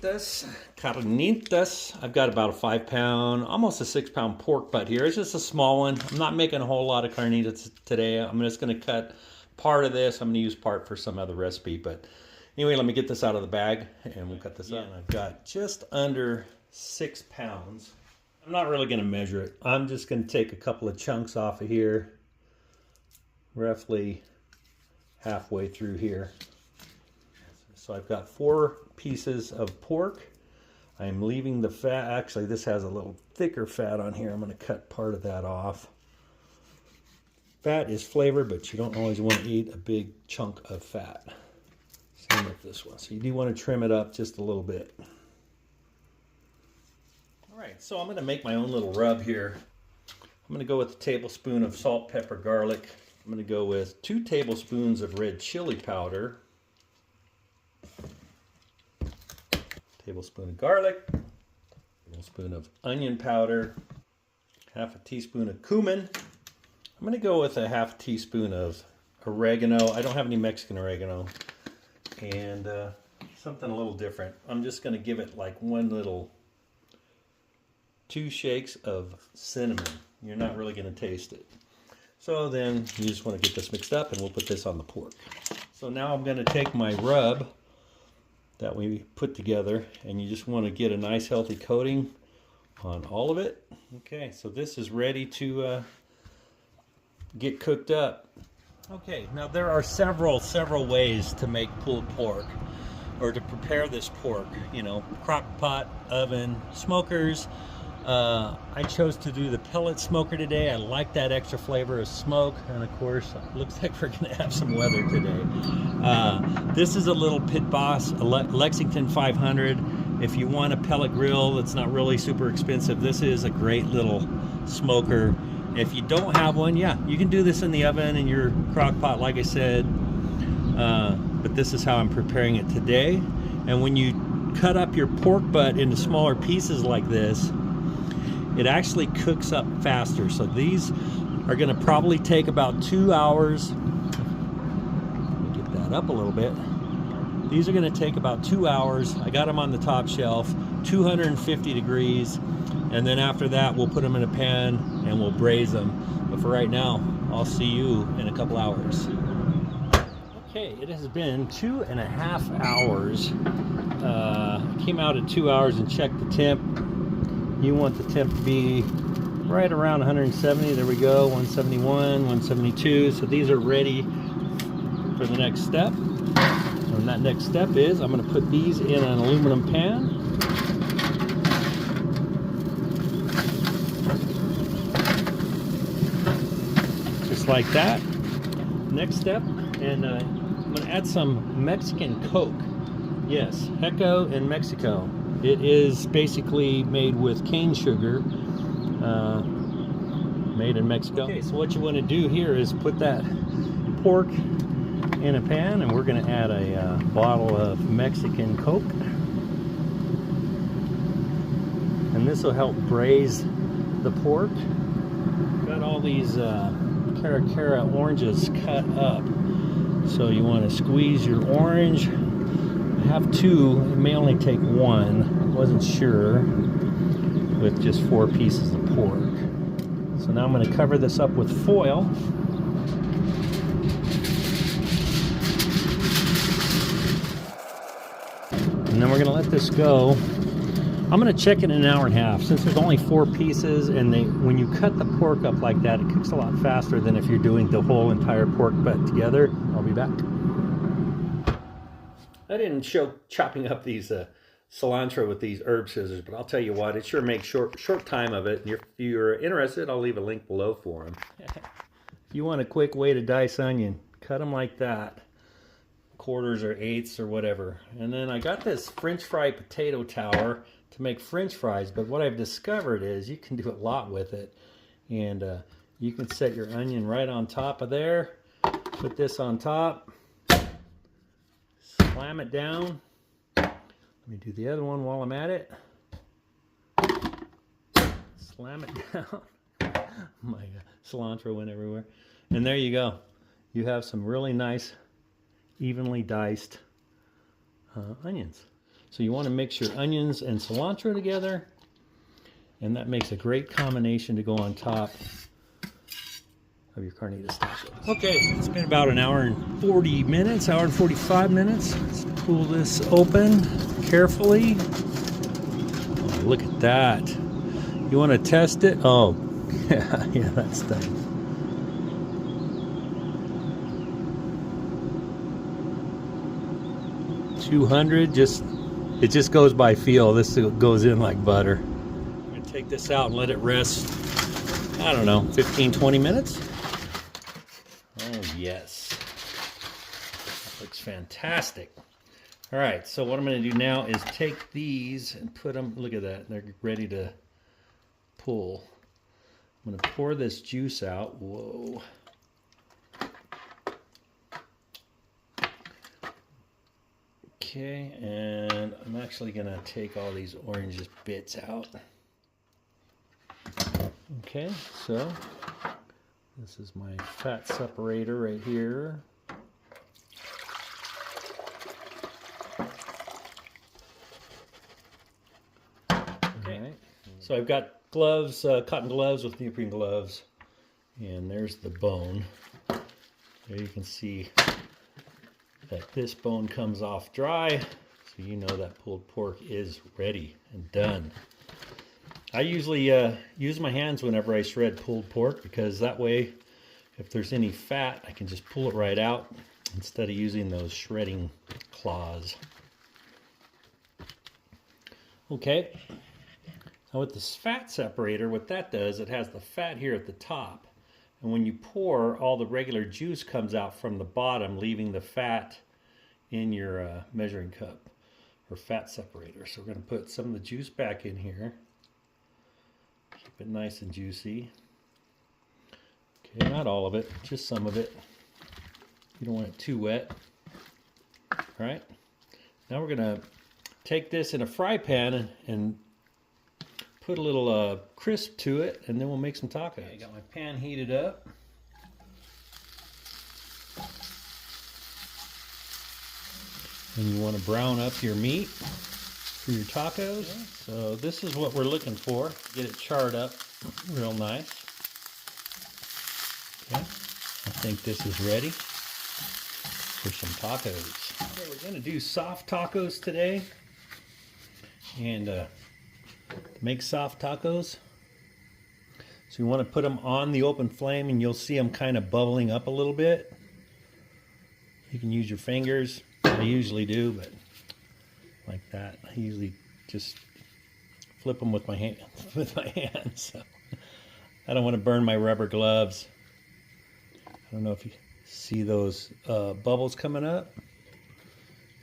Carnitas. I've got about a 5-pound, almost a 6-pound pork butt here. It's just a small one. I'm not making a whole lot of carnitas today. I'm just going to cut part of this. I'm going to use part for some other recipe. But anyway, let me get this out of the bag and we'll cut this up. I've got just under 6 pounds. I'm not really going to measure it. I'm just going to take a couple of chunks off of here, roughly halfway through here. So I've got 4 pieces of pork. I'm leaving the fat. Actually, this has a little thicker fat on here. I'm going to cut part of that off. Fat is flavor, but you don't always want to eat a big chunk of fat. Same with this one. So you do want to trim it up just a little bit. All right, so I'm going to make my own little rub here. I'm going to go with a tablespoon of salt, pepper, garlic. I'm going to go with 2 tablespoons of red chili powder. Tablespoon of garlic, tablespoon of onion powder, half a teaspoon of cumin. I'm going to go with a half teaspoon of oregano. I don't have any Mexican oregano. And something a little different. I'm just going to give it like 2 shakes of cinnamon. You're not really going to taste it. So then you just want to get this mixed up and we'll put this on the pork. So now I'm going to take my rub that we put together, and you just want to get a nice healthy coating on all of it. Okay, so this is ready to get cooked up. Okay, now there are several ways to make pulled pork, or to prepare this pork. You know, crock pot, oven, smokers. I chose to do the pellet smoker today. I like that extra flavor of smoke, and of course it looks like we're going to have some weather today. This is a little Pit Boss, a Lexington 500. If you want a pellet grill that's not really super expensive, this is a great little smoker. If you don't have one, yeah, you can do this in the oven in your crock pot like I said, but this is how I'm preparing it today. And when you cut up your pork butt into smaller pieces like this, it actually cooks up faster. So these are going to probably take about 2 hours. Let me get that up a little bit. These are going to take about 2 hours. I got them on the top shelf, 250 degrees. And then after that, we'll put them in a pan and we'll braise them. But for right now, I'll see you in a couple hours. Okay, it has been 2.5 hours. I came out at 2 hours and checked the temp. You want the temp to be right around 170. There we go, 171, 172. So these are ready for the next step. And that next step is I'm going to put these in an aluminum pan. Just like that. Next step, and I'm going to add some Mexican Coke. Yes, Heco in Mexico. It is basically made with cane sugar, made in Mexico. Okay, so what you want to do here is put that pork in a pan, and we're going to add a bottle of Mexican Coke. And this will help braise the pork. Got all these Cara oranges cut up. So you want to squeeze your orange. I have 2, it may only take 1, wasn't sure, with just 4 pieces of pork. So now I'm going to cover this up with foil. And then we're going to let this go. I'm going to check it in an hour and a half. Since there's only 4 pieces, and when you cut the pork up like that, it cooks a lot faster than if you're doing the whole entire pork butt together. I'll be back. I didn't show chopping up these cilantro with these herb scissors, but I'll tell you what, it sure makes short time of it. And if you're interested, I'll leave a link below for them. If you want a quick way to dice onion, cut them like that, quarters or eighths or whatever. And then I got this French fry potato tower to make French fries, but what I've discovered is you can do a lot with it. And you can set your onion right on top of there, put this on top, slam it down. Let me do the other one while I'm at it. Slam it down. Oh my God, cilantro went everywhere. And there you go. You have some really nice, evenly diced onions. So you want to mix your onions and cilantro together, and that makes a great combination to go on top of your carnitas tacos. Okay, it's been about an hour and 40 minutes, hour and 45 minutes. Let's pull this open carefully. Oh, look at that. You want to test it? Oh, yeah, that's done. It just goes by feel. This goes in like butter. I'm gonna take this out and let it rest, I don't know, 15-20 minutes. Oh yes, that looks fantastic. All right, so what I'm gonna do now is take these and put them, look at that, they're ready to pull. I'm gonna pour this juice out. Whoa. Okay, and I'm actually gonna take all these orange bits out. Okay, so this is my fat separator right here. Okay, right. So I've got gloves, cotton gloves with neoprene gloves, and there's the bone. There you can see that this bone comes off dry, so you know that pulled pork is ready and done. I usually use my hands whenever I shred pulled pork, because that way if there's any fat I can just pull it right out instead of using those shredding claws. Okay, now with this fat separator, what that does, it has the fat here at the top. And when you pour, all the regular juice comes out from the bottom, leaving the fat in your measuring cup or fat separator. So we're going to put some of the juice back in here. Keep it nice and juicy. Okay, not all of it, just some of it. You don't want it too wet. All right. Now we're going to take this in a fry pan and put a little crisp to it, and then we'll make some tacos. Okay, I got my pan heated up. And you want to brown up your meat for your tacos. Okay. So this is what we're looking for. Get it charred up real nice. Okay, I think this is ready for some tacos. Okay, we're going to do soft tacos today. And to make soft tacos, so you want to put them on the open flame, and you'll see them kind of bubbling up a little bit. You can use your fingers. I usually do, but like that. I usually just flip them with my hand, So I don't want to burn my rubber gloves. I don't know if you see those bubbles coming up.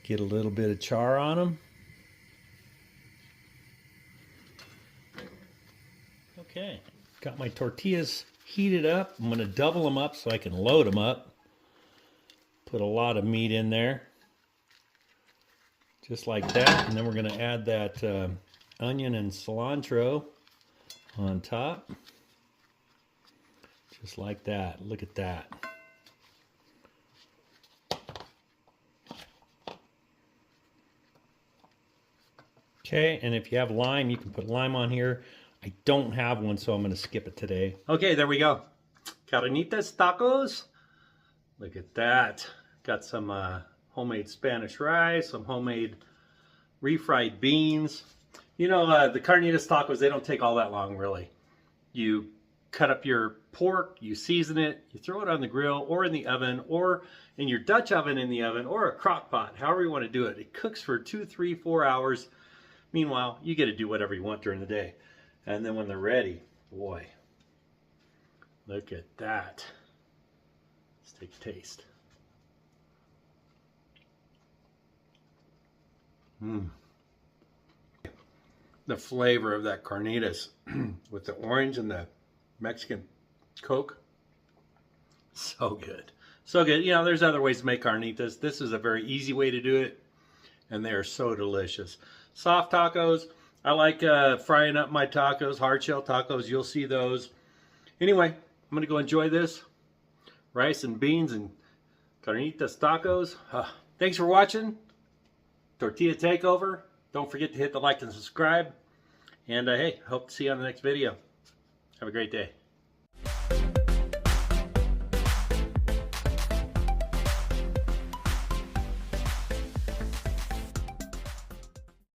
Get a little bit of char on them. Okay, got my tortillas heated up. I'm going to double them up so I can load them up. Put a lot of meat in there. Just like that. And then we're going to add that onion and cilantro on top. Just like that. Look at that. Okay, and if you have lime, you can put lime on here. I don't have one, so I'm going to skip it today. Okay, there we go. Carnitas tacos. Look at that. Got some homemade Spanish rice, some homemade refried beans. You know, the carnitas tacos, they don't take all that long, really. You cut up your pork, you season it, you throw it on the grill or in the oven or in your Dutch oven in the oven or a crock pot, however you want to do it. It cooks for 2, 3, 4 hours. Meanwhile, you get to do whatever you want during the day. And then when they're ready, boy, look at that. Let's take a taste. The flavor of that carnitas with the orange and the Mexican Coke, so good. So good. You know, there's other ways to make carnitas. This is a very easy way to do it, and they are so delicious. Soft tacos. I like frying up my tacos, hard shell tacos. You'll see those. Anyway, I'm going to go enjoy this. Rice and beans and carnitas tacos. Thanks for watching. Tortilla Takeover. Don't forget to hit the like and subscribe. And hey, hope to see you on the next video. Have a great day.